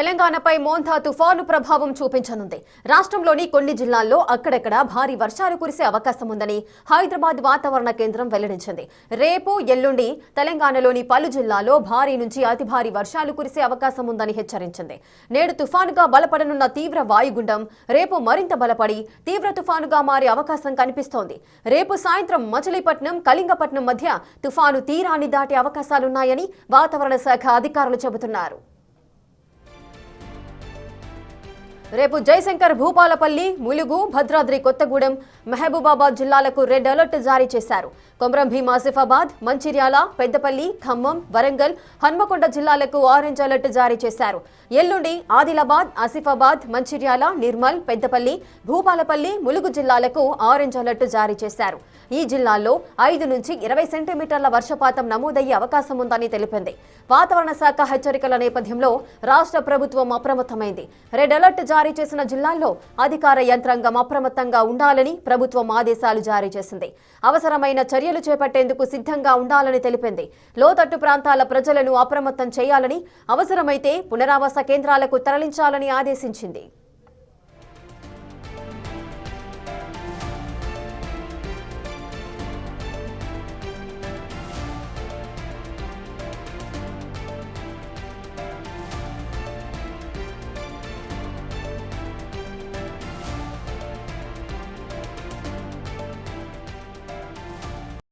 తెలంగాణపై మోంథా తుఫాను ప్రభావం చూపించనుంది. రాష్ట్రంలోని కొన్ని జిల్లాల్లో అక్కడక్కడ భారీ వర్షాలు కురిసే అవకాశం ఉందని హైదరాబాద్ వాతావరణ కేంద్రం వెల్లడించింది. రేపు ఎల్లుండి తెలంగాణలోని పలు జిల్లాల్లో భారీ నుంచి అతి భారీ వర్షాలు కురిసే అవకాశం ఉందని హెచ్చరించింది. నేడు తుఫానుగా బలపడనున్న తీవ్ర వాయుగుండం రేపు మరింత బలపడి తీవ్ర తుఫానుగా మారే అవకాశం కనిపిస్తోంది. రేపు సాయంత్రం మచిలీపట్నం, కళింగపట్నం మధ్య తుఫాను తీరాన్ని దాటే అవకాశాలున్నాయని వాతావరణ శాఖ అధికారులు చెబుతున్నారు. రేపు జయశంకర్, భూపాలపల్లి, ములుగు, భద్రాద్రి కొత్తగూడెం, మహబూబాబాద్ జిల్లాలకు రెడ్ అలర్ట్ జారీ చేశారు. కొమరం భీం, ఆసిఫాబాద్, మంచిర్యాల, పెద్దపల్లి, ఖమ్మం, వరంగల్, హన్మకొండ జిల్లాలకు ఆరెంజ్ అలర్ట్ జారీ చేశారు. ఎల్లుండి ఆదిలాబాద్, ఆసిఫాబాద్, మంచిర్యాల, నిర్మల్, పెద్దపల్లి, భూపాలపల్లి, ములుగు జిల్లాలకు ఆరెంజ్ అలర్ట్ జారీ చేశారు. ఈ జిల్లాల్లో 5 నుంచి 20 సెంటీమీటర్ల వర్షపాతం నమోదయ్యే అవకాశం ఉందని తెలిపింది. వాతావరణ శాఖ హెచ్చరికల నేపథ్యంలో రాష్ట్ర ప్రభుత్వం అప్రమత్తమైంది. రెడ్ అలర్ట్ జారీ చేసిన జిల్లాల్లో అధికార యంత్రాంగం అప్రమత్తంగా ఉండాలని ప్రభుత్వం ఆదేశాలు జారీ చేసింది. అవసరమైన చర్యలు చేపట్టేందుకు సిద్ధంగా ఉండాలని తెలిపింది. లోతట్టు ప్రాంతాల ప్రజలను అప్రమత్తం చేయాలని, అవసరమైతే పునరావాస కేంద్రాలకు తరలించాలని ఆదేశించింది.